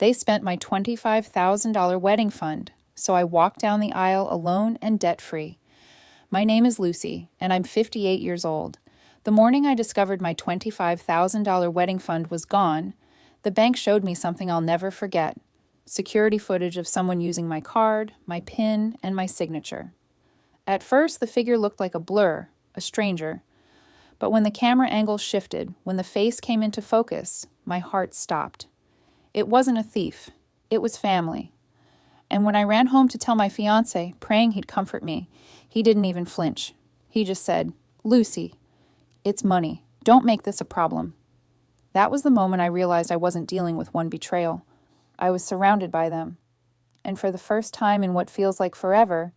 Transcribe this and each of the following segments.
They spent my $25,000 wedding fund, so I walked down the aisle alone and debt-free. My name is Lucy, and I'm 58 years old. The morning I discovered my $25,000 wedding fund was gone, the bank showed me something I'll never forget: security footage of someone using my card, my PIN, and my signature. At first, the figure looked like a blur, a stranger. But when the camera angle shifted, when the face came into focus, my heart stopped. It wasn't a thief. It was family. And when I ran home to tell my fiancé, praying he'd comfort me, he didn't even flinch. He just said, "Lucy, it's money. Don't make this a problem." That was the moment I realized I wasn't dealing with one betrayal. I was surrounded by them. And for the first time in what feels like forever,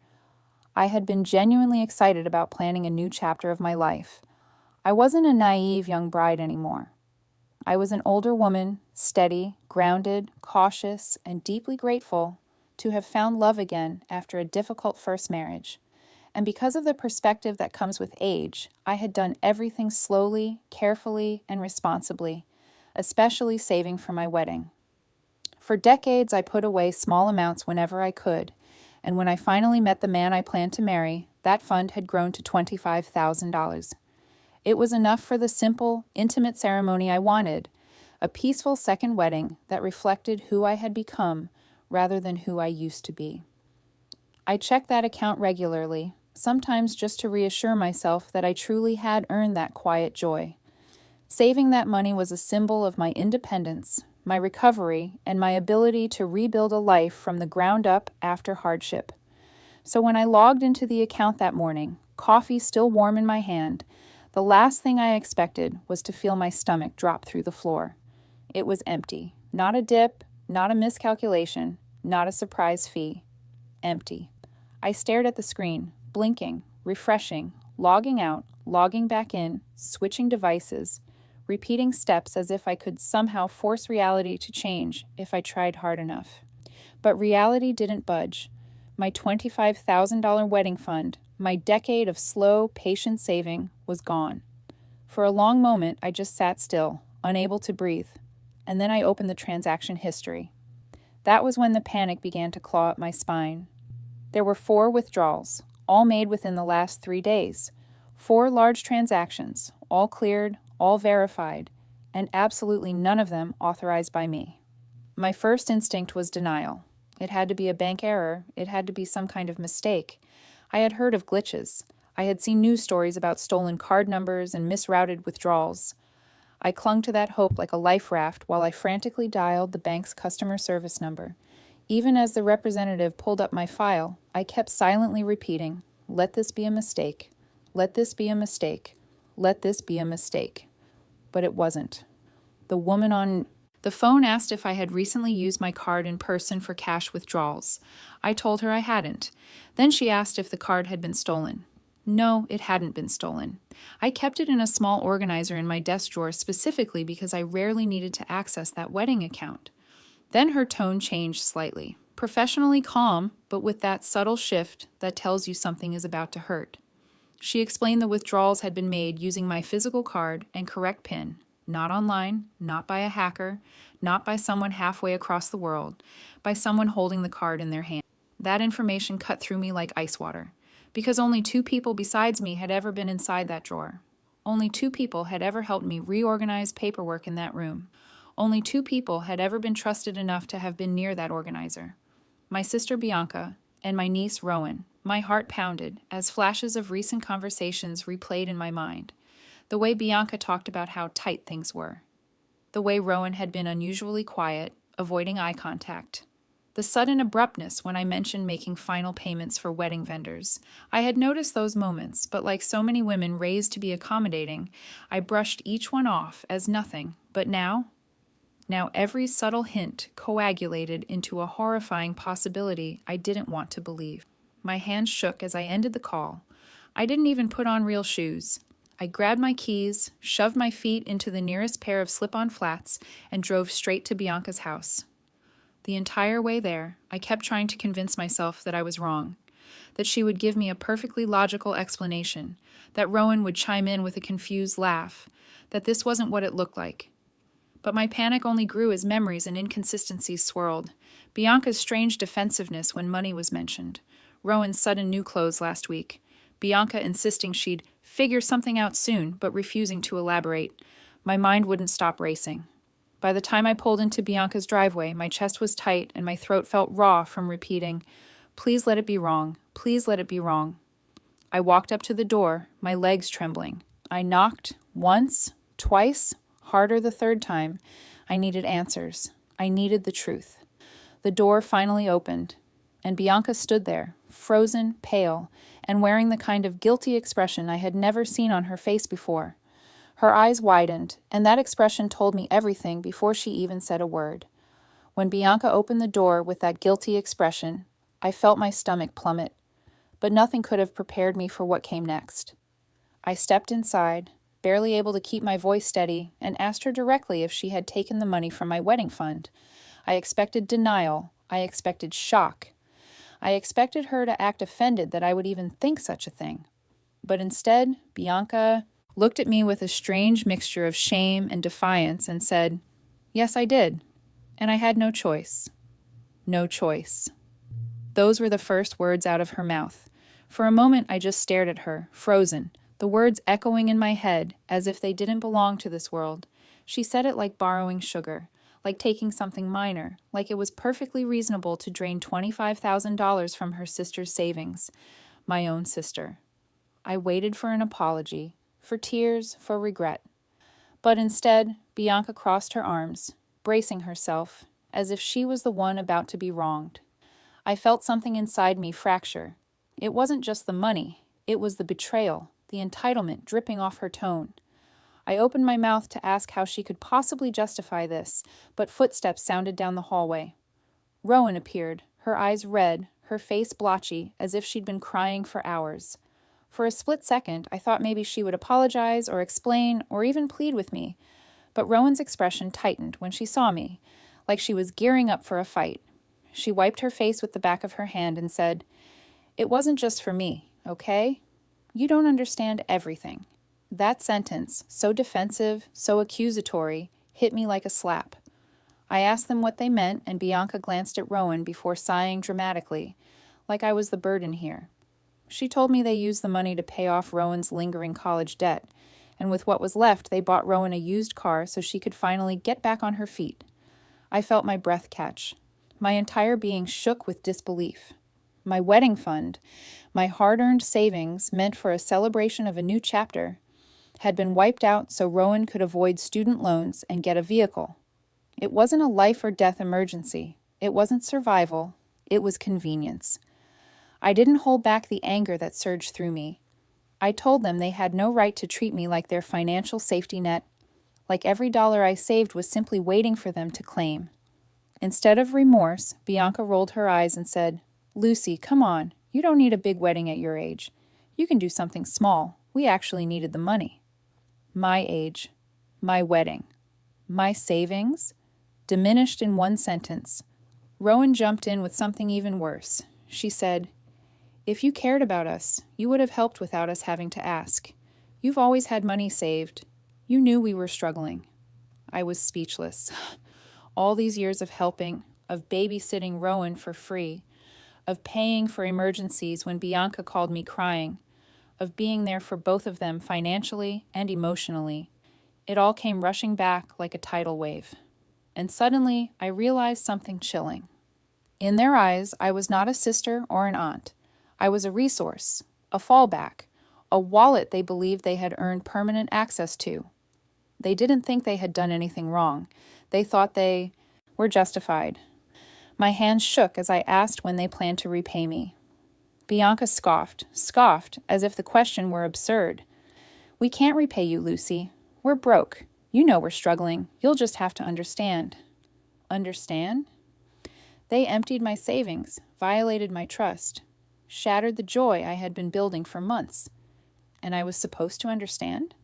I had been genuinely excited about planning a new chapter of my life. I wasn't a naive young bride anymore. I was an older woman, steady, grounded, cautious, and deeply grateful to have found love again after a difficult first marriage. And because of the perspective that comes with age, I had done everything slowly, carefully, and responsibly, especially saving for my wedding. For decades, I put away small amounts whenever I could, and when I finally met the man I planned to marry, that fund had grown to $25,000. It was enough for the simple, intimate ceremony I wanted, a peaceful second wedding that reflected who I had become rather than who I used to be. I checked that account regularly, sometimes just to reassure myself that I truly had earned that quiet joy. Saving that money was a symbol of my independence, my recovery, and my ability to rebuild a life from the ground up after hardship. So when I logged into the account that morning, coffee still warm in my hand, the last thing I expected was to feel my stomach drop through the floor. It was empty. Not a dip, not a miscalculation, not a surprise fee. Empty. I stared at the screen, blinking, refreshing, logging out, logging back in, switching devices, repeating steps as if I could somehow force reality to change if I tried hard enough. But reality didn't budge. My $25,000 wedding fund, my decade of slow, patient saving, was gone. For a long moment, I just sat still, unable to breathe, and then I opened the transaction history. That was when the panic began to claw at my spine. There were 4 withdrawals, all made within the last 3 days. 4 large transactions, all cleared, all verified, and absolutely none of them authorized by me. My first instinct was denial. It had to be a bank error. It had to be some kind of mistake. I had heard of glitches. I had seen news stories about stolen card numbers and misrouted withdrawals. I clung to that hope like a life raft while I frantically dialed the bank's customer service number. Even as the representative pulled up my file, I kept silently repeating, "Let this be a mistake. Let this be a mistake. Let this be a mistake." But it wasn't. The woman on the phone asked if I had recently used my card in person for cash withdrawals. I told her I hadn't. Then she asked if the card had been stolen. No, it hadn't been stolen. I kept it in a small organizer in my desk drawer specifically because I rarely needed to access that wedding account. Then her tone changed slightly, professionally calm, but with that subtle shift that tells you something is about to hurt. She explained the withdrawals had been made using my physical card and correct PIN, not online, not by a hacker, not by someone halfway across the world, by someone holding the card in their hand. That information cut through me like ice water, because only 2 people besides me had ever been inside that drawer. Only 2 people had ever helped me reorganize paperwork in that room. Only 2 people had ever been trusted enough to have been near that organizer. My sister Bianca and my niece Rowan. My heart pounded as flashes of recent conversations replayed in my mind. The way Bianca talked about how tight things were. The way Rowan had been unusually quiet, avoiding eye contact. The sudden abruptness when I mentioned making final payments for wedding vendors. I had noticed those moments, but like so many women raised to be accommodating, I brushed each one off as nothing. But now every subtle hint coagulated into a horrifying possibility I didn't want to believe. My hands shook as I ended the call. I didn't even put on real shoes. I grabbed my keys, shoved my feet into the nearest pair of slip-on flats, and drove straight to Bianca's house. The entire way there, I kept trying to convince myself that I was wrong, that she would give me a perfectly logical explanation, that Rowan would chime in with a confused laugh, that this wasn't what it looked like. But my panic only grew as memories and inconsistencies swirled. Bianca's strange defensiveness when money was mentioned. Rowan's sudden new clothes last week. Bianca insisting she'd figure something out soon, but refusing to elaborate. My mind wouldn't stop racing. By the time I pulled into Bianca's driveway, my chest was tight and my throat felt raw from repeating, "Please let it be wrong. Please let it be wrong." I walked up to the door, my legs trembling. I knocked once, twice, harder the third time. I needed answers. I needed the truth. The door finally opened, and Bianca stood there, frozen, pale, and wearing the kind of guilty expression I had never seen on her face before. Her eyes widened, and that expression told me everything before she even said a word. When Bianca opened the door with that guilty expression, I felt my stomach plummet, but nothing could have prepared me for what came next. I stepped inside, barely able to keep my voice steady, and asked her directly if she had taken the money from my wedding fund. I expected denial. I expected shock. I expected her to act offended that I would even think such a thing. But instead, Bianca looked at me with a strange mixture of shame and defiance and said, "Yes, I did. And I had no choice. No choice." Those were the first words out of her mouth. For a moment, I just stared at her, frozen, the words echoing in my head as if they didn't belong to this world. She said it like borrowing sugar, like taking something minor, like it was perfectly reasonable to drain $25,000 from her sister's savings, my own sister. I waited for an apology, for tears, for regret. But instead, Bianca crossed her arms, bracing herself, as if she was the one about to be wronged. I felt something inside me fracture. It wasn't just the money, it was the betrayal, the entitlement dripping off her tone. I opened my mouth to ask how she could possibly justify this, but footsteps sounded down the hallway. Rowan appeared, her eyes red, her face blotchy, as if she'd been crying for hours. For a split second, I thought maybe she would apologize or explain or even plead with me, but Rowan's expression tightened when she saw me, like she was gearing up for a fight. She wiped her face with the back of her hand and said, "It wasn't just for me, okay? You don't understand everything." That sentence, so defensive, so accusatory, hit me like a slap. I asked them what they meant, and Bianca glanced at Rowan before sighing dramatically, like I was the burden here. She told me they used the money to pay off Rowan's lingering college debt, and with what was left, they bought Rowan a used car so she could finally get back on her feet. I felt my breath catch. My entire being shook with disbelief. My wedding fund, my hard-earned savings meant for a celebration of a new chapter, had been wiped out so Rowan could avoid student loans and get a vehicle. It wasn't a life or death emergency. It wasn't survival. It was convenience. I didn't hold back the anger that surged through me. I told them they had no right to treat me like their financial safety net, like every dollar I saved was simply waiting for them to claim. Instead of remorse, Bianca rolled her eyes and said, "Lucy, come on. You don't need a big wedding at your age. You can do something small. We actually needed the money." My age, my wedding, my savings, diminished in one sentence. Rowan jumped in with something even worse. She said, "If you cared about us, you would have helped without us having to ask. You've always had money saved. You knew we were struggling." I was speechless. All these years of helping, of babysitting Rowan for free, of paying for emergencies when Bianca called me crying, of being there for both of them financially and emotionally. It all came rushing back like a tidal wave. And suddenly, I realized something chilling. In their eyes, I was not a sister or an aunt. I was a resource, a fallback, a wallet they believed they had earned permanent access to. They didn't think they had done anything wrong. They thought they were justified. My hands shook as I asked when they planned to repay me. Bianca scoffed as if the question were absurd. "We can't repay you, Lucy. We're broke. You know we're struggling. You'll just have to understand." Understand? They emptied my savings, violated my trust, shattered the joy I had been building for months. And I was supposed to understand?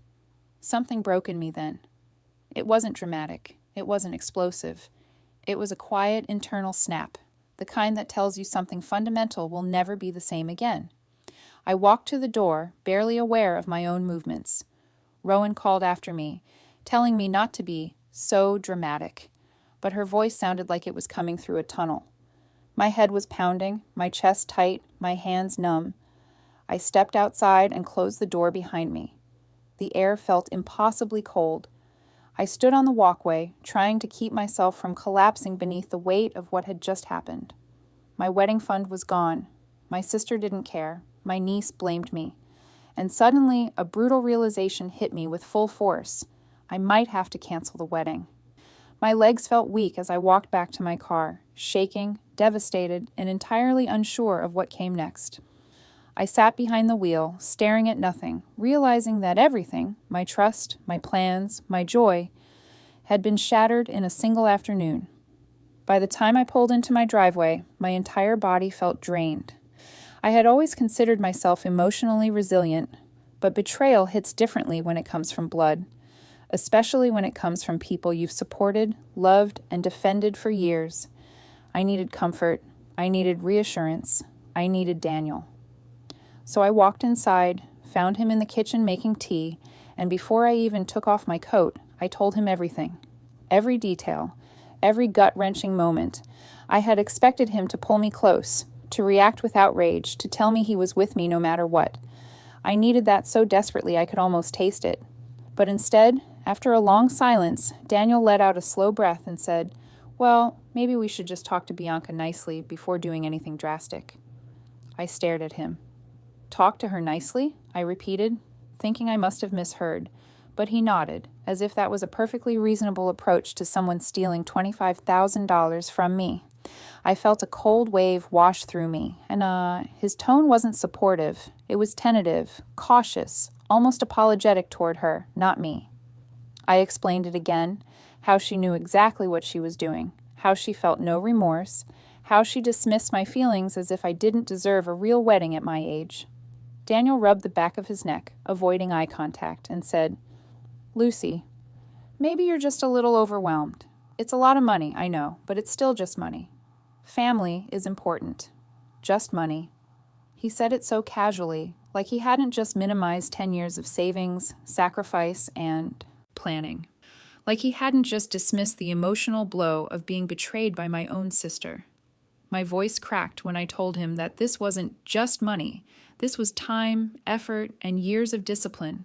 Something broke in me then. It wasn't dramatic. It wasn't explosive. It was a quiet internal snap, the kind that tells you something fundamental will never be the same again. I walked to the door, barely aware of my own movements. Rowan called after me, telling me not to be So dramatic. But her voice sounded like it was coming through a tunnel. My head was pounding, my chest tight, my hands numb. I stepped outside and closed the door behind me. The air felt impossibly cold. I stood on the walkway, trying to keep myself from collapsing beneath the weight of what had just happened. My wedding fund was gone. My sister didn't care. My niece blamed me. And suddenly, a brutal realization hit me with full force. I might have to cancel the wedding. My legs felt weak as I walked back to my car, shaking, devastated, and entirely unsure of what came next. I sat behind the wheel, staring at nothing, realizing that everything, my trust, my plans, my joy, had been shattered in a single afternoon. By the time I pulled into my driveway, my entire body felt drained. I had always considered myself emotionally resilient, but betrayal hits differently when it comes from blood, especially when it comes from people you've supported, loved, and defended for years. I needed comfort. I needed reassurance. I needed Daniel. So I walked inside, found him in the kitchen making tea, and before I even took off my coat, I told him everything. Every detail. Every gut-wrenching moment. I had expected him to pull me close, to react with outrage, to tell me he was with me no matter what. I needed that so desperately I could almost taste it. But instead, after a long silence, Daniel let out a slow breath and said, "Well, maybe we should just talk to Bianca nicely before doing anything drastic." I stared at him. "Talk to her nicely?" I repeated, thinking I must have misheard, but he nodded, as if that was a perfectly reasonable approach to someone stealing $25,000 from me. I felt a cold wave wash through me, and his tone wasn't supportive. It was tentative, cautious, almost apologetic toward her, not me. I explained it again, how she knew exactly what she was doing, how she felt no remorse, how she dismissed my feelings as if I didn't deserve a real wedding at my age. Daniel rubbed the back of his neck, avoiding eye contact, and said, "Lucy, maybe you're just a little overwhelmed. It's a lot of money, I know, but it's still just money. Family is important. Just money." He said it so casually, like he hadn't just minimized 10 years of savings, sacrifice, and planning. Like he hadn't just dismissed the emotional blow of being betrayed by my own sister. My voice cracked when I told him that this wasn't just money. This was time, effort, and years of discipline.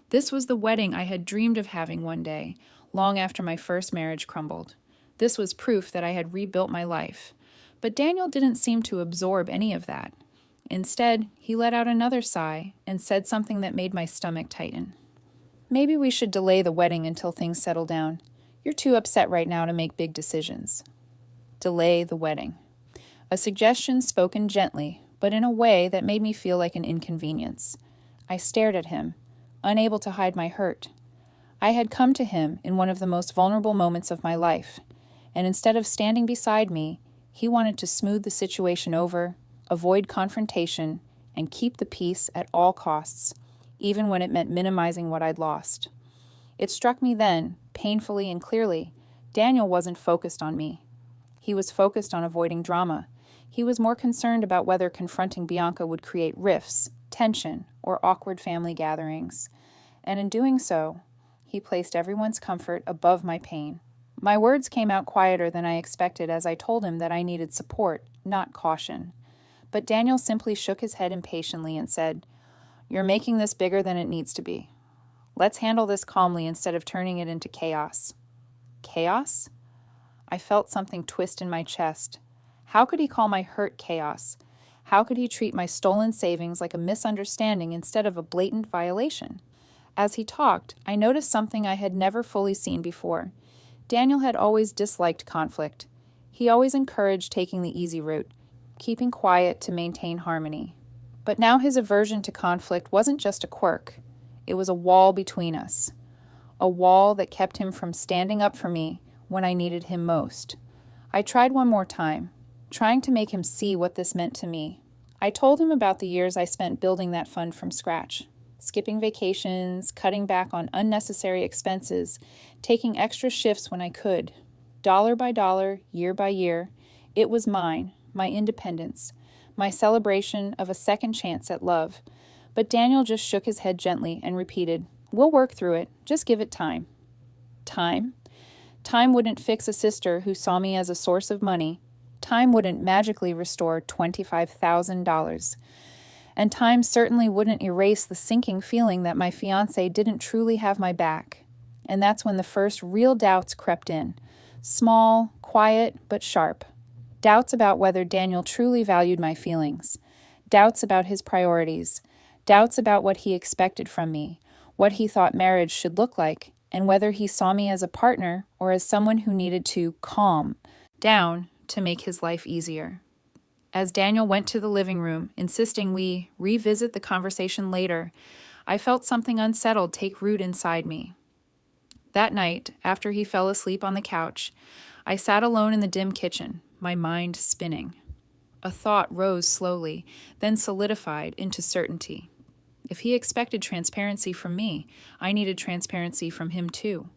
This was the wedding I had dreamed of having one day, long after my first marriage crumbled. This was proof that I had rebuilt my life. But Daniel didn't seem to absorb any of that. Instead, he let out another sigh and said something that made my stomach tighten. "Maybe we should delay the wedding until things settle down. You're too upset right now to make big decisions." Delay the wedding. A suggestion spoken gently, but in a way that made me feel like an inconvenience. I stared at him, unable to hide my hurt. I had come to him in one of the most vulnerable moments of my life, and instead of standing beside me, he wanted to smooth the situation over, avoid confrontation, and keep the peace at all costs, even when it meant minimizing what I'd lost. It struck me then, painfully and clearly, Daniel wasn't focused on me. He was focused on avoiding drama. He was more concerned about whether confronting Bianca would create rifts, tension, or awkward family gatherings. And in doing so, he placed everyone's comfort above my pain. My words came out quieter than I expected as I told him that I needed support, not caution. But Daniel simply shook his head impatiently and said, "You're making this bigger than it needs to be. Let's handle this calmly instead of turning it into chaos." Chaos? I felt something twist in my chest. How could he call my hurt chaos? How could he treat my stolen savings like a misunderstanding instead of a blatant violation? As he talked, I noticed something I had never fully seen before. Daniel had always disliked conflict. He always encouraged taking the easy route, keeping quiet to maintain harmony. But now his aversion to conflict wasn't just a quirk. It was a wall between us. A wall that kept him from standing up for me when I needed him most. I tried one more time, trying to make him see what this meant to me. I told him about the years I spent building that fund from scratch, skipping vacations, cutting back on unnecessary expenses, taking extra shifts when I could. Dollar by dollar, year by year, it was mine, my independence, my celebration of a second chance at love. But Daniel just shook his head gently and repeated, "We'll work through it. Just give it time." Time? Time wouldn't fix a sister who saw me as a source of money. Time wouldn't magically restore $25,000. And time certainly wouldn't erase the sinking feeling that my fiancé didn't truly have my back. And that's when the first real doubts crept in. Small, quiet, but sharp. Doubts about whether Daniel truly valued my feelings. Doubts about his priorities. Doubts about what he expected from me, what he thought marriage should look like, and whether he saw me as a partner or as someone who needed to calm down to make his life easier. As Daniel went to the living room, insisting we revisit the conversation later, I felt something unsettled take root inside me. That night, after he fell asleep on the couch, I sat alone in the dim kitchen, my mind spinning. A thought rose slowly, then solidified into certainty. If he expected transparency from me, I needed transparency from him too.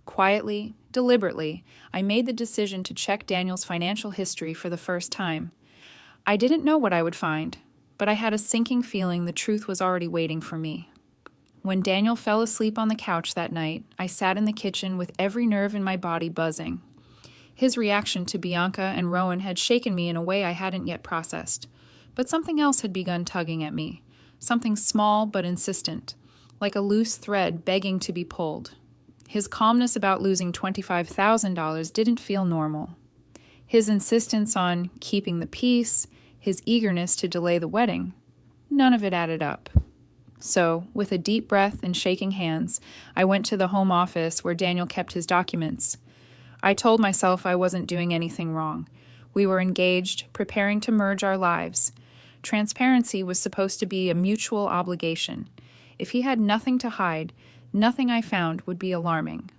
Quietly, deliberately, I made the decision to check Daniel's financial history for the first time. I didn't know what I would find, but I had a sinking feeling the truth was already waiting for me. When Daniel fell asleep on the couch that night, I sat in the kitchen with every nerve in my body buzzing. His reaction to Bianca and Rowan had shaken me in a way I hadn't yet processed, but something else had begun tugging at me, something small but insistent, like a loose thread begging to be pulled. His calmness about losing $25,000 didn't feel normal. His insistence on keeping the peace, his eagerness to delay the wedding, none of it added up. So, with a deep breath and shaking hands, I went to the home office where Daniel kept his documents. I told myself I wasn't doing anything wrong. We were engaged, preparing to merge our lives. Transparency was supposed to be a mutual obligation. If he had nothing to hide, nothing I found would be alarming.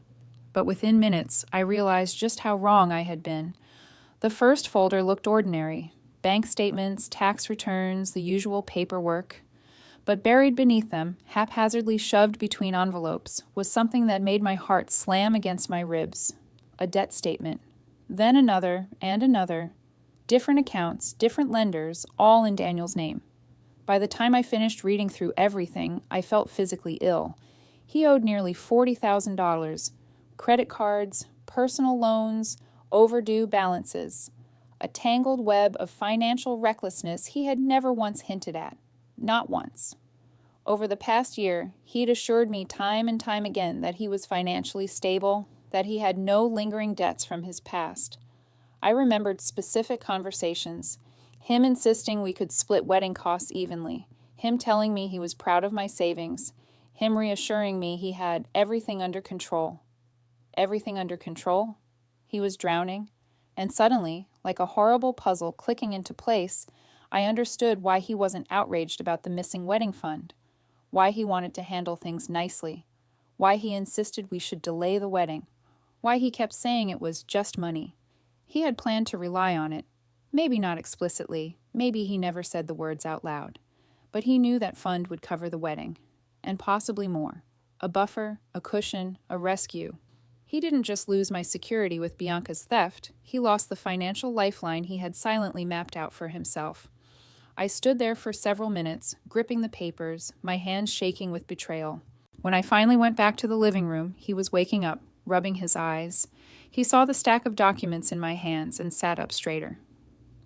But within minutes, I realized just how wrong I had been. The first folder looked ordinary. Bank statements, tax returns, the usual paperwork. But buried beneath them, haphazardly shoved between envelopes, was something that made my heart slam against my ribs. A debt statement. Then another and another. Different accounts, different lenders, all in Daniel's name. By the time I finished reading through everything, I felt physically ill. He owed nearly $40,000. Credit cards, personal loans, overdue balances. A tangled web of financial recklessness he had never once hinted at. Not once. Over the past year, he'd assured me time and time again that he was financially stable, that he had no lingering debts from his past. I remembered specific conversations, him insisting we could split wedding costs evenly, him telling me he was proud of my savings, him reassuring me he had everything under control. Everything under control? He was drowning, and suddenly, like a horrible puzzle clicking into place, I understood why he wasn't outraged about the missing wedding fund, why he wanted to handle things nicely, why he insisted we should delay the wedding, why he kept saying it was just money. He had planned to rely on it, maybe not explicitly, maybe he never said the words out loud, but he knew that fund would cover the wedding, and possibly more, a buffer, a cushion, a rescue. He didn't just lose my security with Bianca's theft, he lost the financial lifeline he had silently mapped out for himself. I stood there for several minutes, gripping the papers, my hands shaking with betrayal. When I finally went back to the living room, he was waking up, rubbing his eyes. He saw the stack of documents in my hands and sat up straighter.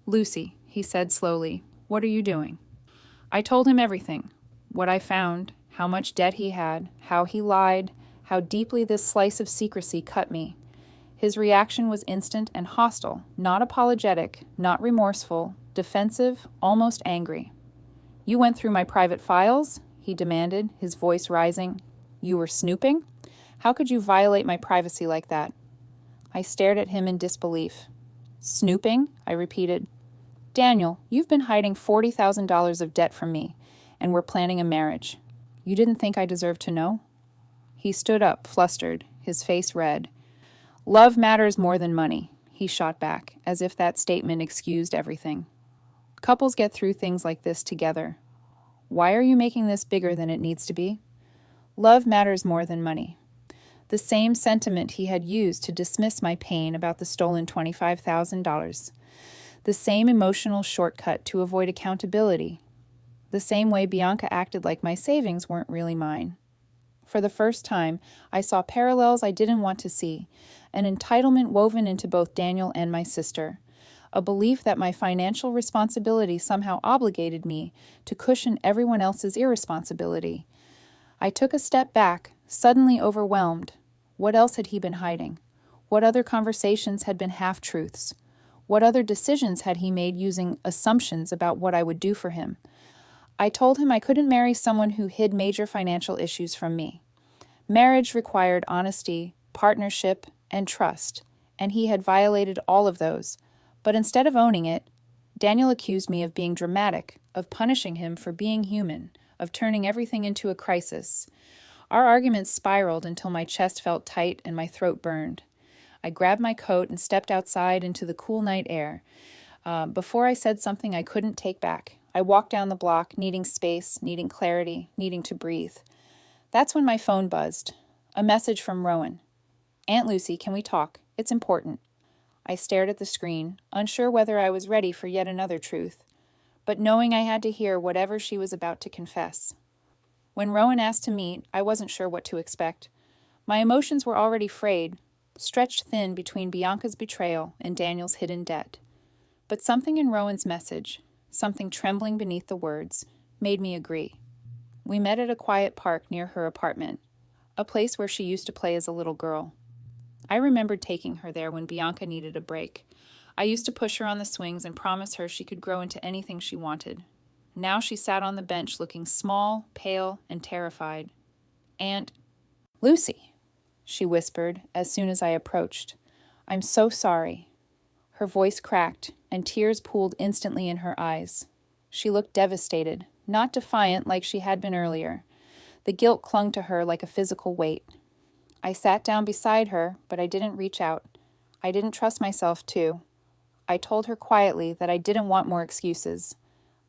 "Lucy," he said slowly, "what are you doing?" I told him everything, what I found, how much debt he had, how he lied, how deeply this slice of secrecy cut me. His reaction was instant and hostile, not apologetic, not remorseful, defensive, almost angry. "You went through my private files?" he demanded, his voice rising. "You were snooping? How could you violate my privacy like that?" I stared at him in disbelief. "Snooping?" I repeated. "Daniel, you've been hiding $40,000 of debt from me, and we're planning a marriage. You didn't think I deserved to know?" He stood up, flustered, his face red. "Love matters more than money," he shot back, as if that statement excused everything. "Couples get through things like this together. Why are you making this bigger than it needs to be?" Love matters more than money. The same sentiment he had used to dismiss my pain about the stolen $25,000. The same emotional shortcut to avoid accountability. The same way Bianca acted like my savings weren't really mine. For the first time, I saw parallels I didn't want to see, an entitlement woven into both Daniel and my sister, a belief that my financial responsibility somehow obligated me to cushion everyone else's irresponsibility. I took a step back, suddenly overwhelmed. What else had he been hiding? What other conversations had been half-truths? What other decisions had he made using assumptions about what I would do for him? I told him I couldn't marry someone who hid major financial issues from me. Marriage required honesty, partnership, and trust, and he had violated all of those. But instead of owning it, Daniel accused me of being dramatic, of punishing him for being human, of turning everything into a crisis. Our arguments spiraled until my chest felt tight and my throat burned. I grabbed my coat and stepped outside into the cool night air. Before I said something I couldn't take back, I walked down the block, needing space, needing clarity, needing to breathe. That's when my phone buzzed. A message from Rowan. "Aunt Lucy, can we talk? It's important." I stared at the screen, unsure whether I was ready for yet another truth, but knowing I had to hear whatever she was about to confess. When Rowan asked to meet, I wasn't sure what to expect. My emotions were already frayed, stretched thin between Bianca's betrayal and Daniel's hidden debt. But something in Rowan's message, something trembling beneath the words, made me agree. We met at a quiet park near her apartment, a place where she used to play as a little girl. I remembered taking her there when Bianca needed a break. I used to push her on the swings and promise her she could grow into anything she wanted. Now she sat on the bench looking small, pale, and terrified. "Aunt Lucy," she whispered as soon as I approached. "I'm so sorry." Her voice cracked, and tears pooled instantly in her eyes. She looked devastated, not defiant like she had been earlier. The guilt clung to her like a physical weight. I sat down beside her, but I didn't reach out. I didn't trust myself to. I told her quietly that I didn't want more excuses.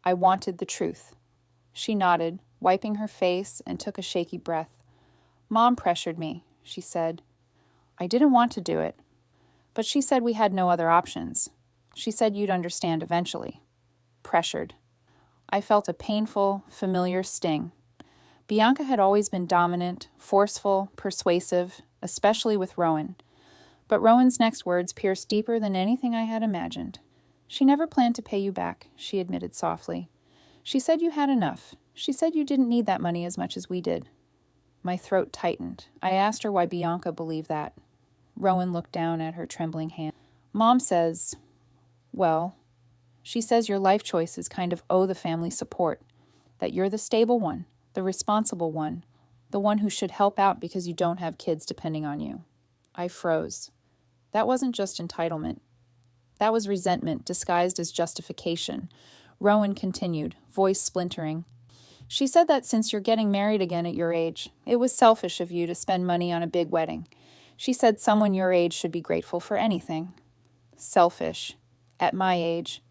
I wanted the truth. She nodded, wiping her face, and took a shaky breath. "Mom pressured me," she said. "I didn't want to do it. But she said we had no other options. She said you'd understand eventually." Pressured. I felt a painful, familiar sting. Bianca had always been dominant, forceful, persuasive, especially with Rowan. But Rowan's next words pierced deeper than anything I had imagined. "She never planned to pay you back," she admitted softly. "She said you had enough. She said you didn't need that money as much as we did." My throat tightened. I asked her why Bianca believed that. Rowan looked down at her trembling hand. "Mom says, well, she says your life choices kind of owe the family support, that you're the stable one, the responsible one, the one who should help out because you don't have kids depending on you." I froze. That wasn't just entitlement. That was resentment disguised as justification. Rowan continued, voice splintering. "She said that since you're getting married again at your age, it was selfish of you to spend money on a big wedding. She said someone your age should be grateful for anything." Selfish. At my age.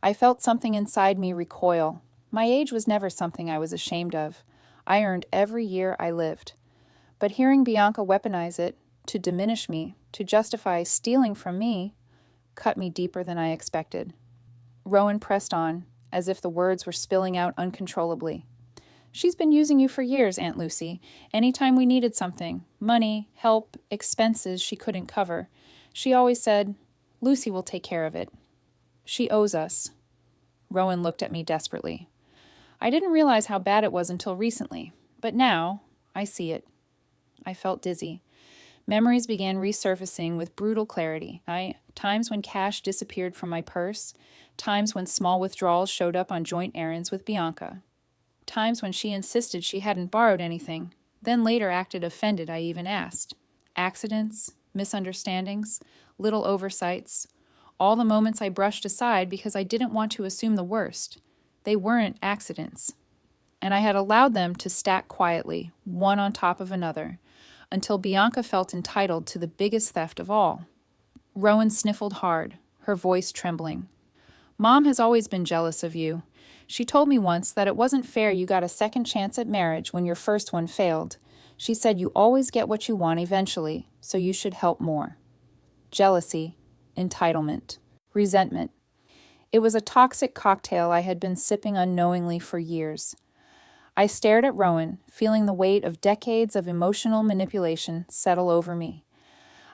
I felt something inside me recoil. My age was never something I was ashamed of. I earned every year I lived. But hearing Bianca weaponize it, to diminish me, to justify stealing from me, cut me deeper than I expected. Rowan pressed on, as if the words were spilling out uncontrollably. "She's been using you for years, Aunt Lucy. Anytime we needed something, money, help, expenses she couldn't cover, she always said, 'Lucy will take care of it.' She owes us." Rowan looked at me desperately. I didn't realize how bad it was until recently, but now I see it. I felt dizzy. Memories began resurfacing with brutal clarity. Times when cash disappeared from my purse, times when small withdrawals showed up on joint errands with Bianca, times when she insisted she hadn't borrowed anything, then later acted offended I even asked. Accidents, misunderstandings, little oversights, all the moments I brushed aside because I didn't want to assume the worst. They weren't accidents. And I had allowed them to stack quietly, one on top of another, until Bianca felt entitled to the biggest theft of all. Rowan sniffled hard, her voice trembling. "Mom has always been jealous of you. She told me once that it wasn't fair you got a second chance at marriage when your first one failed. She said you always get what you want eventually, so you should help more." Jealousy, entitlement, resentment. It was a toxic cocktail I had been sipping unknowingly for years. I stared at Rowan, feeling the weight of decades of emotional manipulation settle over me.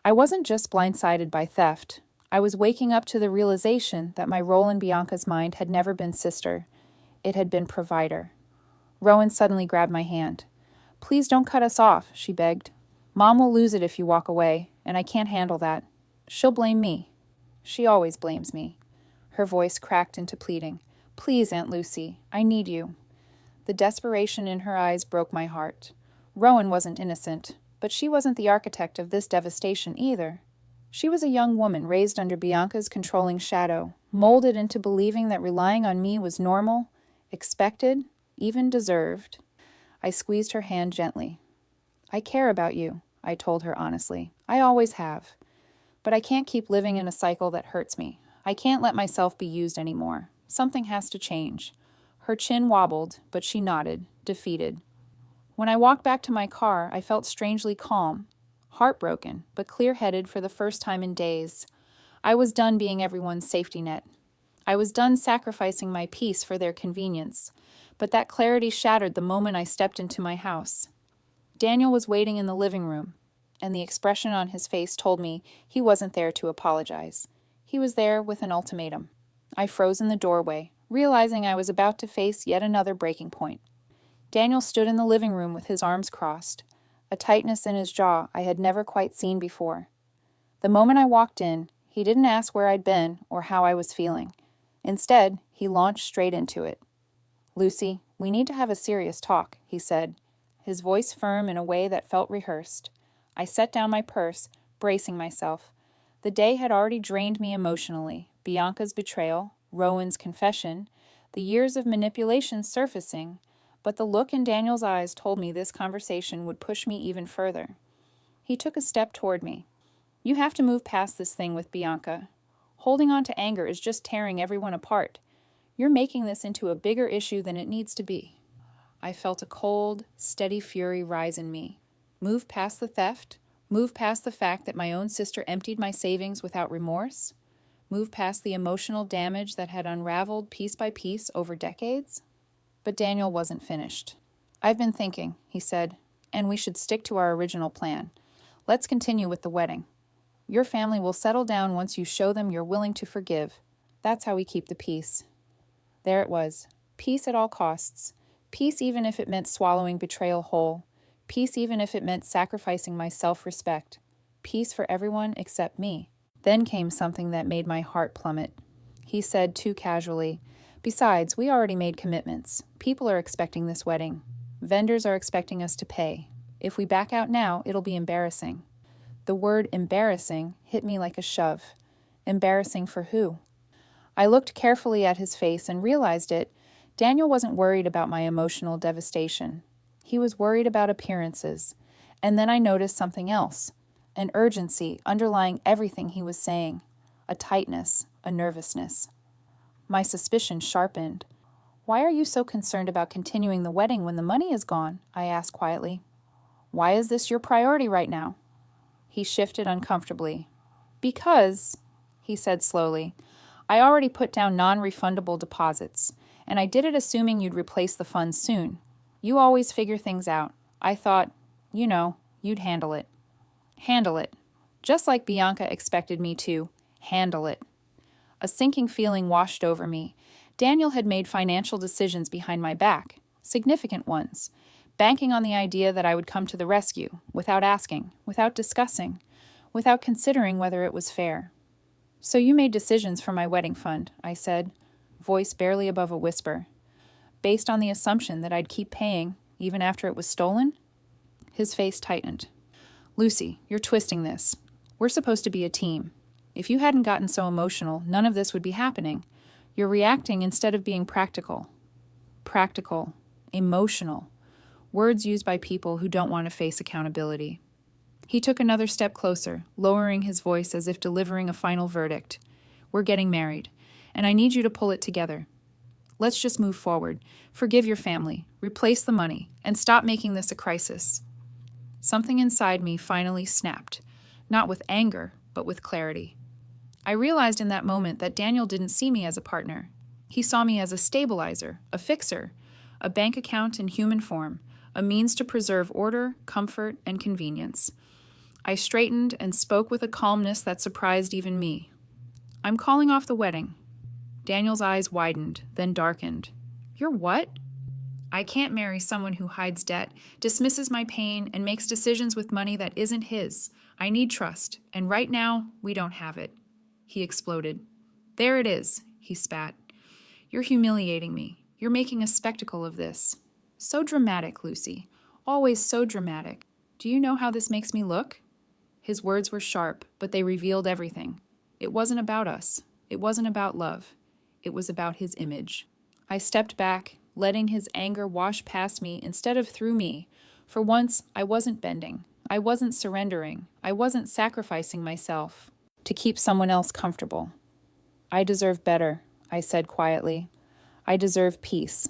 I wasn't just blindsided by theft. I was waking up to the realization that my role in Bianca's mind had never been sister. It had been provider. Rowan suddenly grabbed my hand. "Please don't cut us off," she begged. "Mom will lose it if you walk away, and I can't handle that. She'll blame me." "She always blames me." Her voice cracked into pleading. "Please, Aunt Lucy, I need you." The desperation in her eyes broke my heart. Rowan wasn't innocent, but she wasn't the architect of this devastation either. She was a young woman raised under Bianca's controlling shadow, molded into believing that relying on me was normal, expected, even deserved. I squeezed her hand gently. "I care about you," I told her honestly. "I always have. But I can't keep living in a cycle that hurts me. I can't let myself be used anymore. Something has to change." Her chin wobbled, but she nodded, defeated. When I walked back to my car, I felt strangely calm, heartbroken, but clear-headed for the first time in days. I was done being everyone's safety net. I was done sacrificing my peace for their convenience. But that clarity shattered the moment I stepped into my house. Daniel was waiting in the living room, and the expression on his face told me he wasn't there to apologize. He was there with an ultimatum. I froze in the doorway, realizing I was about to face yet another breaking point. Daniel stood in the living room with his arms crossed, a tightness in his jaw I had never quite seen before. The moment I walked in, he didn't ask where I'd been or how I was feeling. Instead, he launched straight into it. "Lucy, we need to have a serious talk," he said, his voice firm in a way that felt rehearsed. I set down my purse, bracing myself. The day had already drained me emotionally. Bianca's betrayal, Rowan's confession, the years of manipulation surfacing, but the look in Daniel's eyes told me this conversation would push me even further. He took a step toward me. "You have to move past this thing with Bianca. Holding on to anger is just tearing everyone apart. You're making this into a bigger issue than it needs to be." I felt a cold, steady fury rise in me. Move past the theft? Move past the fact that my own sister emptied my savings without remorse? Move past the emotional damage that had unraveled piece by piece over decades? But Daniel wasn't finished. "I've been thinking," he said, "and we should stick to our original plan. Let's continue with the wedding. Your family will settle down once you show them you're willing to forgive. That's how we keep the peace." There it was. Peace at all costs. Peace even if it meant swallowing betrayal whole. Peace even if it meant sacrificing my self-respect. Peace for everyone except me. Then came something that made my heart plummet. He said too casually, "Besides, we already made commitments. People are expecting this wedding. Vendors are expecting us to pay. If we back out now, it'll be embarrassing." The word embarrassing hit me like a shove. Embarrassing for who? I looked carefully at his face and realized it. Daniel wasn't worried about my emotional devastation. He was worried about appearances. And then I noticed something else. An urgency underlying everything he was saying. A tightness, a nervousness. My suspicion sharpened. "Why are you so concerned about continuing the wedding when the money is gone?" I asked quietly. "Why is this your priority right now?" He shifted uncomfortably. "Because," he said slowly, "I already put down non-refundable deposits, and I did it assuming you'd replace the funds soon. You always figure things out. I thought, you'd handle it." Handle it. Just like Bianca expected me to handle it. A sinking feeling washed over me. Daniel had made financial decisions behind my back, significant ones, banking on the idea that I would come to the rescue, without asking, without discussing, without considering whether it was fair. "So you made decisions for my wedding fund," I said, voice barely above a whisper, "based on the assumption that I'd keep paying even after it was stolen?" His face tightened. "Lucy, you're twisting this. We're supposed to be a team. If you hadn't gotten so emotional, none of this would be happening. You're reacting instead of being practical." Practical. Emotional. Words used by people who don't want to face accountability. He took another step closer, lowering his voice as if delivering a final verdict. "We're getting married, and I need you to pull it together. Let's just move forward. Forgive your family, replace the money, and stop making this a crisis." Something inside me finally snapped, not with anger, but with clarity. I realized in that moment that Daniel didn't see me as a partner. He saw me as a stabilizer, a fixer, a bank account in human form, a means to preserve order, comfort, and convenience. I straightened and spoke with a calmness that surprised even me. I'm calling off the wedding. Daniel's eyes widened, then darkened. You're what? I can't marry someone who hides debt, dismisses my pain, and makes decisions with money that isn't his. I need trust, and right now, we don't have it. He exploded. There it is, he spat. You're humiliating me. You're making a spectacle of this. So dramatic, Lucy. Always so dramatic. Do you know how this makes me look? His words were sharp, but they revealed everything. It wasn't about us. It wasn't about love. It was about his image. I stepped back, letting his anger wash past me instead of through me. For once, I wasn't bending. I wasn't surrendering. I wasn't sacrificing myself to keep someone else comfortable. I deserve better, I said quietly. I deserve peace.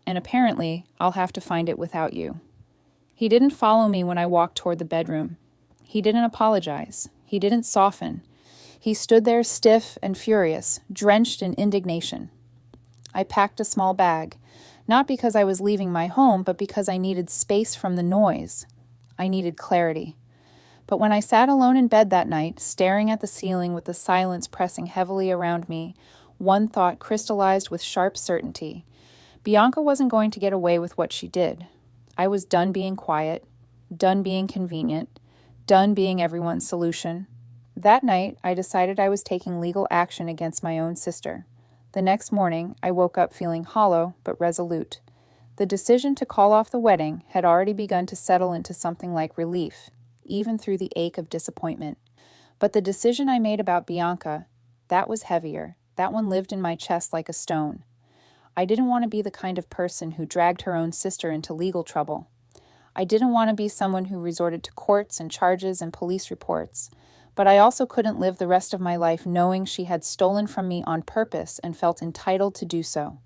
And apparently, I'll have to find it without you. He didn't follow me when I walked toward the bedroom. He didn't apologize. He didn't soften. He stood there stiff and furious, drenched in indignation. I packed a small bag, not because I was leaving my home, but because I needed space from the noise. I needed clarity. But when I sat alone in bed that night, staring at the ceiling with the silence pressing heavily around me, one thought crystallized with sharp certainty. Bianca wasn't going to get away with what she did. I was done being quiet, done being convenient, done being everyone's solution. That night, I decided I was taking legal action against my own sister. The next morning, I woke up feeling hollow but resolute. The decision to call off the wedding had already begun to settle into something like relief, even through the ache of disappointment. But the decision I made about Bianca, that was heavier. That one lived in my chest like a stone. I didn't want to be the kind of person who dragged her own sister into legal trouble. I didn't want to be someone who resorted to courts and charges and police reports. But I also couldn't live the rest of my life knowing she had stolen from me on purpose and felt entitled to do so.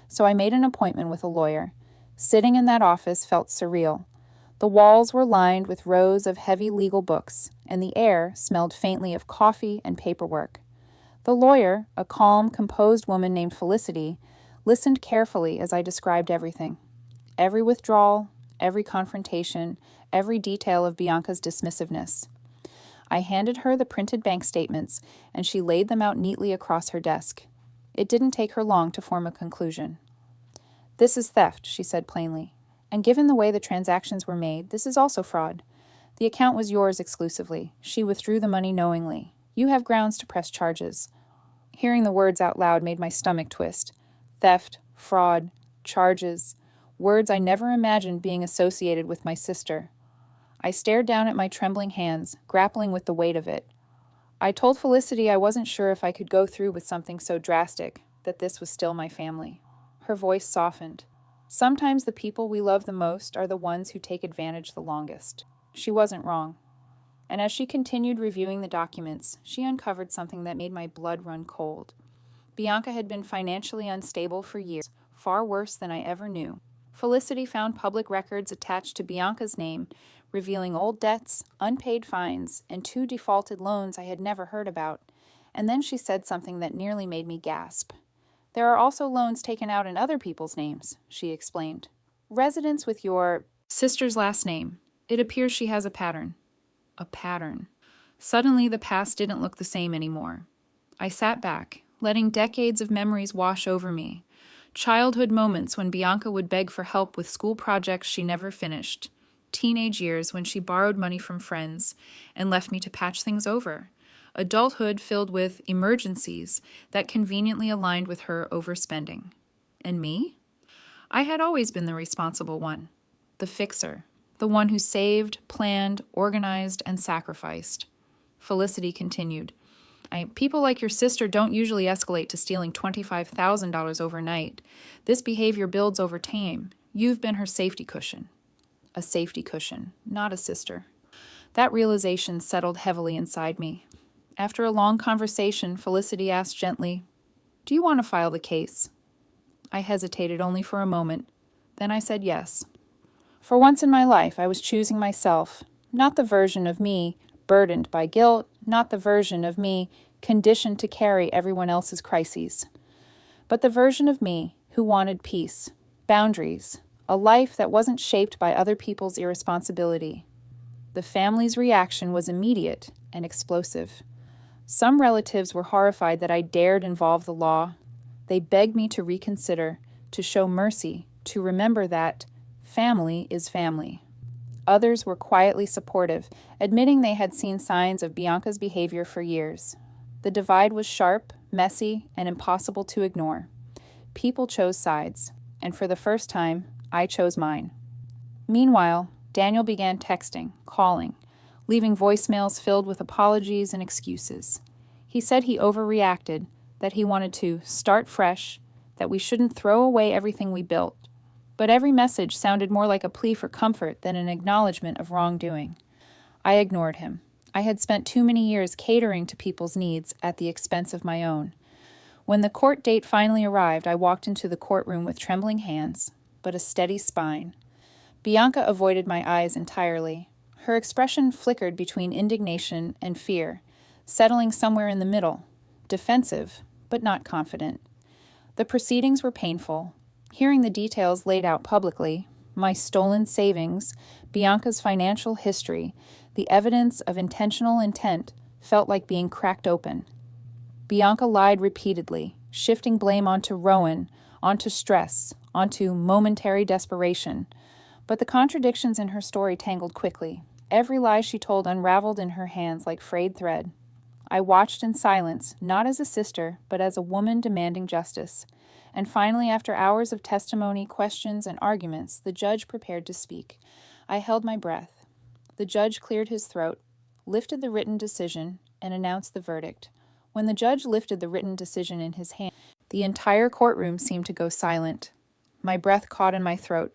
So I made an appointment with a lawyer. Sitting in that office felt surreal. The walls were lined with rows of heavy legal books, and the air smelled faintly of coffee and paperwork. The lawyer, a calm, composed woman named Felicity, listened carefully as I described everything. Every withdrawal, every confrontation, every detail of Bianca's dismissiveness. I handed her the printed bank statements, and she laid them out neatly across her desk. It didn't take her long to form a conclusion. This is theft, she said plainly. And given the way the transactions were made, this is also fraud. The account was yours exclusively. She withdrew the money knowingly. You have grounds to press charges. Hearing the words out loud made my stomach twist. Theft, fraud, charges, words I never imagined being associated with my sister. I stared down at my trembling hands, grappling with the weight of it. I told Felicity I wasn't sure if I could go through with something so drastic, that this was still my family. Her voice softened. Sometimes the people we love the most are the ones who take advantage the longest. She wasn't wrong. And as she continued reviewing the documents, she uncovered something that made my blood run cold. Bianca had been financially unstable for years, far worse than I ever knew. Felicity found public records attached to Bianca's name, revealing old debts, unpaid fines, and 2 defaulted loans I had never heard about. And then she said something that nearly made me gasp. There are also loans taken out in other people's names, she explained. Residents with your sister's last name. It appears she has a pattern. A pattern. Suddenly, the past didn't look the same anymore. I sat back, letting decades of memories wash over me. Childhood moments when Bianca would beg for help with school projects she never finished. Teenage years when she borrowed money from friends and left me to patch things over. Adulthood filled with emergencies that conveniently aligned with her overspending. And me? I had always been the responsible one. The fixer. The one who saved, planned, organized, and sacrificed. Felicity continued. People like your sister don't usually escalate to stealing $25,000 overnight. This behavior builds over time. You've been her safety cushion. A safety cushion, not a sister. That realization settled heavily inside me. After a long conversation, Felicity asked gently, "Do you want to file the case?" I hesitated only for a moment. Then I said yes. For once in my life, I was choosing myself, not the version of me burdened by guilt, not the version of me conditioned to carry everyone else's crises, but the version of me who wanted peace. Boundaries, a life that wasn't shaped by other people's irresponsibility. The family's reaction was immediate and explosive. Some relatives were horrified that I dared involve the law. They begged me to reconsider, to show mercy, to remember that family is family. Others were quietly supportive, admitting they had seen signs of Bianca's behavior for years. The divide was sharp, messy, and impossible to ignore. People chose sides, and for the first time, I chose mine. Meanwhile, Daniel began texting, calling, leaving voicemails filled with apologies and excuses. He said he overreacted, that he wanted to start fresh, that we shouldn't throw away everything we built. But every message sounded more like a plea for comfort than an acknowledgement of wrongdoing. I ignored him. I had spent too many years catering to people's needs at the expense of my own. When the court date finally arrived, I walked into the courtroom with trembling hands, but a steady spine. Bianca avoided my eyes entirely. Her expression flickered between indignation and fear, settling somewhere in the middle, defensive, but not confident. The proceedings were painful. Hearing the details laid out publicly, my stolen savings, Bianca's financial history, the evidence of intentional intent, felt like being cracked open. Bianca lied repeatedly, shifting blame onto Rowan, onto stress, onto momentary desperation. But the contradictions in her story tangled quickly. Every lie she told unraveled in her hands like frayed thread. I watched in silence, not as a sister, but as a woman demanding justice. And finally, after hours of testimony, questions, and arguments, the judge prepared to speak. I held my breath. The judge cleared his throat, lifted the written decision, and announced the verdict. When the judge lifted the written decision in his hand, the entire courtroom seemed to go silent. My breath caught in my throat.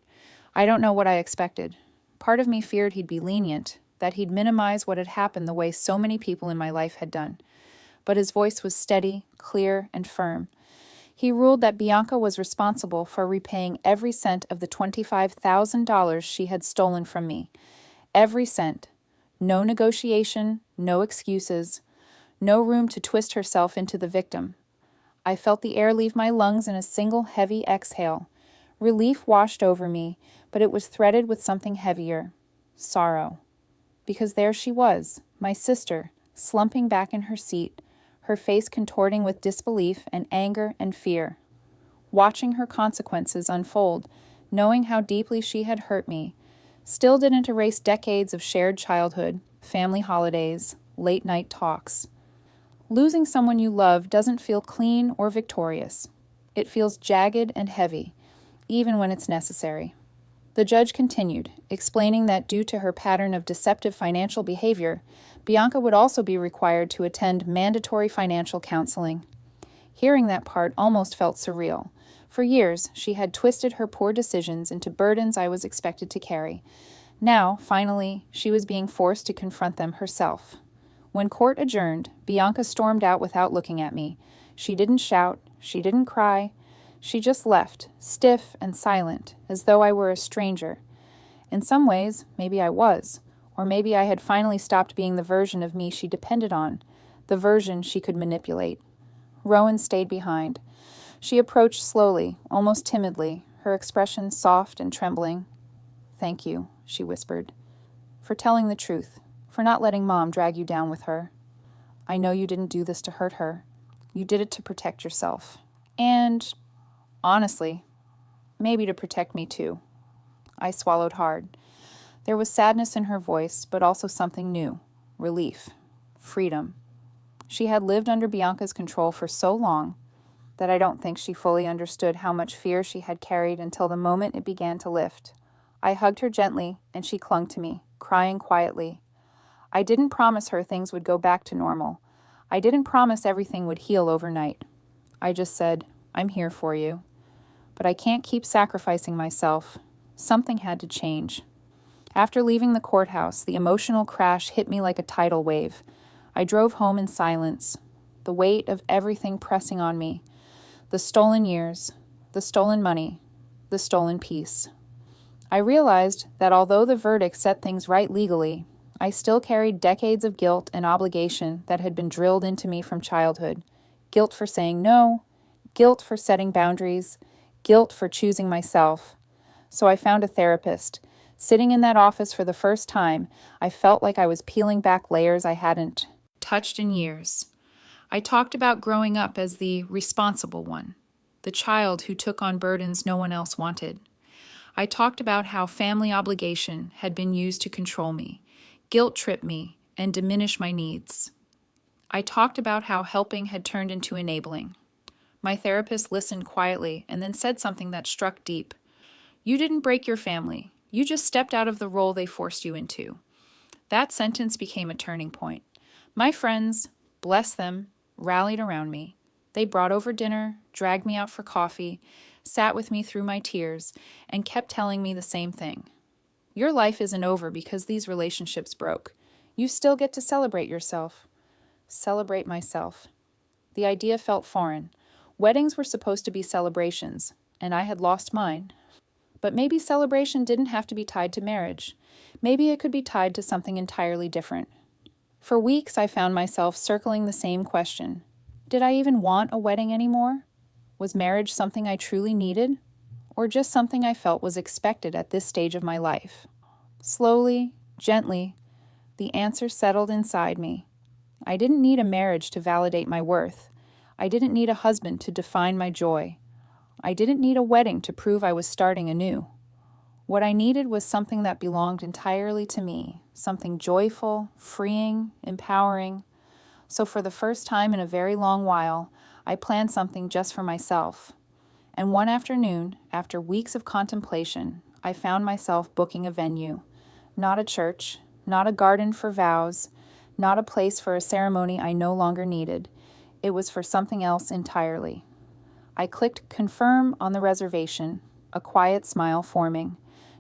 I don't know what I expected. Part of me feared he'd be lenient, that he'd minimize what had happened the way so many people in my life had done. But his voice was steady, clear, and firm. He ruled that Bianca was responsible for repaying every cent of the $25,000 she had stolen from me. Every cent. No negotiation, no excuses, no room to twist herself into the victim. I felt the air leave my lungs in a single heavy exhale. Relief washed over me, but it was threaded with something heavier. Sorrow. Because there she was, my sister, slumping back in her seat, her face contorting with disbelief and anger and fear. Watching her consequences unfold, knowing how deeply she had hurt me, still didn't erase decades of shared childhood, family holidays, late-night talks. Losing someone you love doesn't feel clean or victorious. It feels jagged and heavy, even when it's necessary. The judge continued, explaining that due to her pattern of deceptive financial behavior, Bianca would also be required to attend mandatory financial counseling. Hearing that part almost felt surreal. For years, she had twisted her poor decisions into burdens I was expected to carry. Now, finally, she was being forced to confront them herself. When court adjourned, Bianca stormed out without looking at me. She didn't shout, she didn't cry. She just left, stiff and silent, as though I were a stranger. In some ways, maybe I was, or maybe I had finally stopped being the version of me she depended on, the version she could manipulate. Rowan stayed behind. She approached slowly, almost timidly, her expression soft and trembling. "Thank you," she whispered, "for telling the truth, for not letting Mom drag you down with her. I know you didn't do this to hurt her. You did it to protect yourself. And, honestly, maybe to protect me too." I swallowed hard. There was sadness in her voice, but also something new. Relief. Freedom. She had lived under Bianca's control for so long that I don't think she fully understood how much fear she had carried until the moment it began to lift. I hugged her gently, and she clung to me, crying quietly. I didn't promise her things would go back to normal. I didn't promise everything would heal overnight. I just said, "I'm here for you. But I can't keep sacrificing myself. Something had to change." After leaving the courthouse, the emotional crash hit me like a tidal wave. I drove home in silence, the weight of everything pressing on me. The stolen years, the stolen money, the stolen peace. I realized that although the verdict set things right legally, I still carried decades of guilt and obligation that had been drilled into me from childhood. Guilt for saying no, guilt for setting boundaries, guilt for choosing myself. So I found a therapist. Sitting in that office for the first time, I felt like I was peeling back layers I hadn't touched in years. I talked about growing up as the responsible one, the child who took on burdens no one else wanted. I talked about how family obligation had been used to control me, guilt trip me, and diminish my needs. I talked about how helping had turned into enabling. My therapist listened quietly and then said something that struck deep. You didn't break your family. You just stepped out of the role they forced you into. That sentence became a turning point. My friends, bless them, rallied around me. They brought over dinner, dragged me out for coffee, sat with me through my tears, and kept telling me the same thing. Your life isn't over because these relationships broke. You still get to celebrate yourself. Celebrate myself. The idea felt foreign. Weddings were supposed to be celebrations, and I had lost mine. But maybe celebration didn't have to be tied to marriage. Maybe it could be tied to something entirely different. For weeks, I found myself circling the same question. Did I even want a wedding anymore? Was marriage something I truly needed? Or just something I felt was expected at this stage of my life? Slowly, gently, the answer settled inside me. I didn't need a marriage to validate my worth. I didn't need a husband to define my joy. I didn't need a wedding to prove I was starting anew. What I needed was something that belonged entirely to me, something joyful, freeing, empowering. So for the first time in a very long while, I planned something just for myself. And one afternoon, after weeks of contemplation, I found myself booking a venue. Not a church, not a garden for vows, not a place for a ceremony I no longer needed. It was for something else entirely. I clicked confirm on the reservation, a quiet smile forming,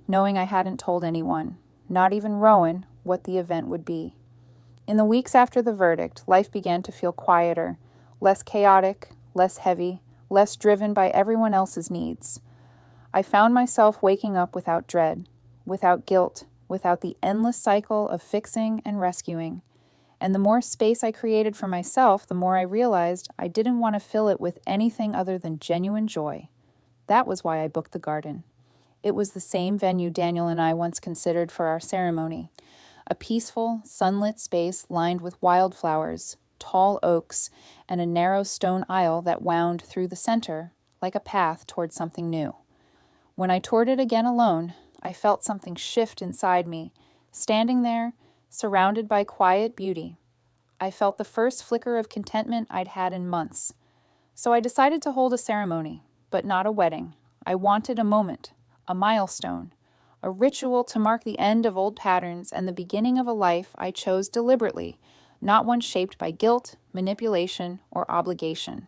knowing I hadn't told anyone, not even Rowan, what the event would be. In the weeks after the verdict, life began to feel quieter, less chaotic, less heavy, less driven by everyone else's needs. I found myself waking up without dread, without guilt, without the endless cycle of fixing and rescuing. And the more space I created for myself, the more I realized I didn't want to fill it with anything other than genuine joy. That was why I booked the garden. It was the same venue Daniel and I once considered for our ceremony. A peaceful, sunlit space lined with wildflowers, tall oaks, and a narrow stone aisle that wound through the center like a path toward something new. When I toured it again alone, I felt something shift inside me, standing there, surrounded by quiet beauty. I felt the first flicker of contentment I'd had in months. So I decided to hold a ceremony, but not a wedding. I wanted a moment, a milestone, a ritual to mark the end of old patterns and the beginning of a life I chose deliberately, not one shaped by guilt, manipulation, or obligation.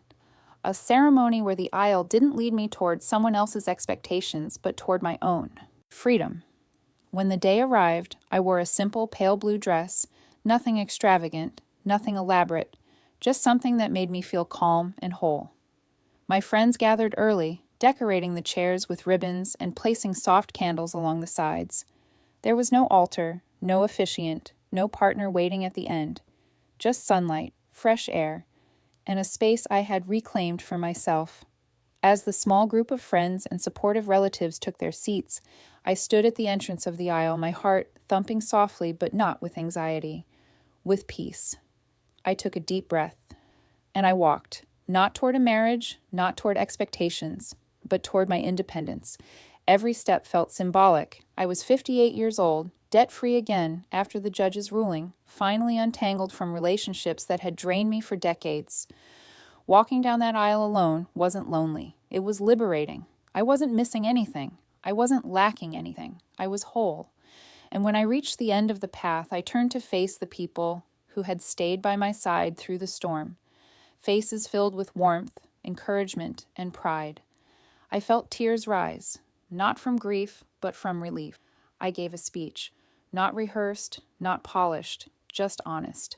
A ceremony where the aisle didn't lead me toward someone else's expectations, but toward my own. Freedom. When the day arrived, I wore a simple pale blue dress, nothing extravagant, nothing elaborate, just something that made me feel calm and whole. My friends gathered early, decorating the chairs with ribbons and placing soft candles along the sides. There was no altar, no officiant, no partner waiting at the end. Just sunlight, fresh air, and a space I had reclaimed for myself. As the small group of friends and supportive relatives took their seats, I stood at the entrance of the aisle, my heart thumping softly but not with anxiety, with peace. I took a deep breath, and I walked, not toward a marriage, not toward expectations, but toward my independence. Every step felt symbolic. I was 58 years old, debt-free again after the judge's ruling, finally untangled from relationships that had drained me for decades. Walking down that aisle alone wasn't lonely. It was liberating. I wasn't missing anything. I wasn't lacking anything. I was whole. And when I reached the end of the path, I turned to face the people who had stayed by my side through the storm, faces filled with warmth, encouragement, and pride. I felt tears rise, not from grief, but from relief. I gave a speech, not rehearsed, not polished, just honest.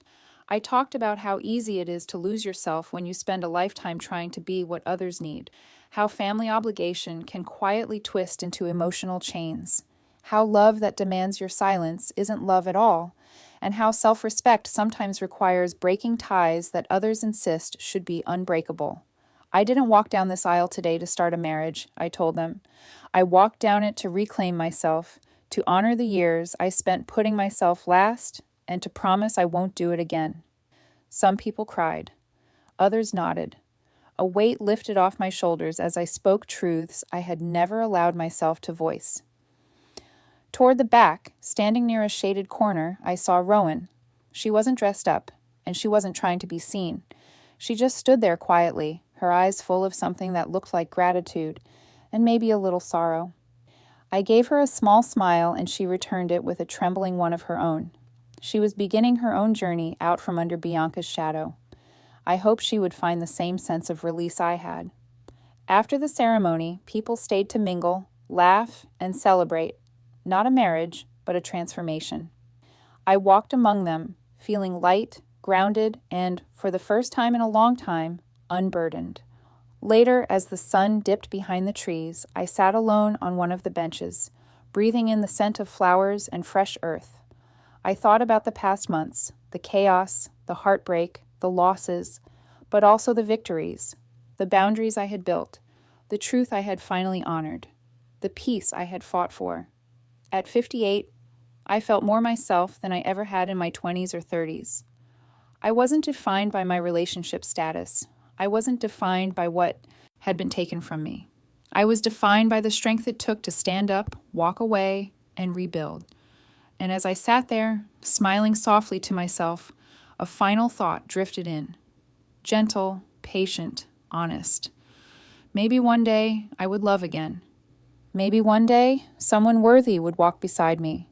I talked about how easy it is to lose yourself when you spend a lifetime trying to be what others need, how family obligation can quietly twist into emotional chains, how love that demands your silence isn't love at all, and how self-respect sometimes requires breaking ties that others insist should be unbreakable. I didn't walk down this aisle today to start a marriage, I told them. I walked down it to reclaim myself, to honor the years I spent putting myself last, and to promise I won't do it again. Some people cried. Others nodded. A weight lifted off my shoulders as I spoke truths I had never allowed myself to voice. Toward the back, standing near a shaded corner, I saw Rowan. She wasn't dressed up, and she wasn't trying to be seen. She just stood there quietly, her eyes full of something that looked like gratitude, and maybe a little sorrow. I gave her a small smile, and she returned it with a trembling one of her own. She was beginning her own journey out from under Bianca's shadow. I hoped she would find the same sense of release I had. After the ceremony, people stayed to mingle, laugh, and celebrate. Not a marriage, but a transformation. I walked among them, feeling light, grounded, and, for the first time in a long time, unburdened. Later, as the sun dipped behind the trees, I sat alone on one of the benches, breathing in the scent of flowers and fresh earth. I thought about the past months, the chaos, the heartbreak, the losses, but also the victories, the boundaries I had built, the truth I had finally honored, the peace I had fought for. At 58, I felt more myself than I ever had in my 20s or 30s. I wasn't defined by my relationship status. I wasn't defined by what had been taken from me. I was defined by the strength it took to stand up, walk away, and rebuild. And as I sat there, smiling softly to myself, a final thought drifted in. Gentle, patient, honest. Maybe one day I would love again. Maybe one day someone worthy would walk beside me.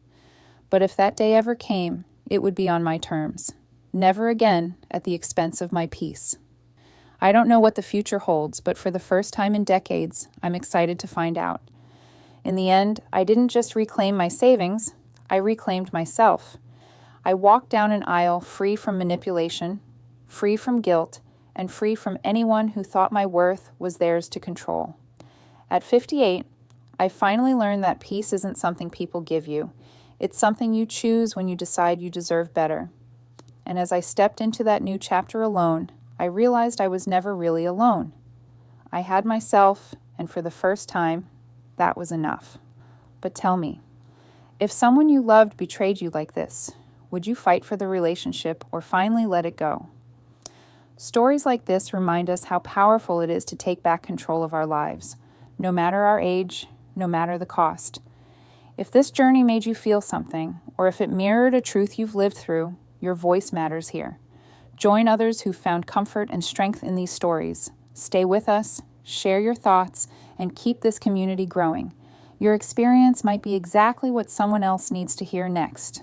But if that day ever came, it would be on my terms. Never again at the expense of my peace. I don't know what the future holds, but for the first time in decades, I'm excited to find out. In the end, I didn't just reclaim my savings, I reclaimed myself. I walked down an aisle free from manipulation, free from guilt, and free from anyone who thought my worth was theirs to control. At 58, I finally learned that peace isn't something people give you. It's something you choose when you decide you deserve better. And as I stepped into that new chapter alone, I realized I was never really alone. I had myself, and for the first time, that was enough. But tell me, if someone you loved betrayed you like this, would you fight for the relationship or finally let it go? Stories like this remind us how powerful it is to take back control of our lives, no matter our age, no matter the cost. If this journey made you feel something, or if it mirrored a truth you've lived through, your voice matters here. Join others who found comfort and strength in these stories. Stay with us, share your thoughts, and keep this community growing. Your experience might be exactly what someone else needs to hear next.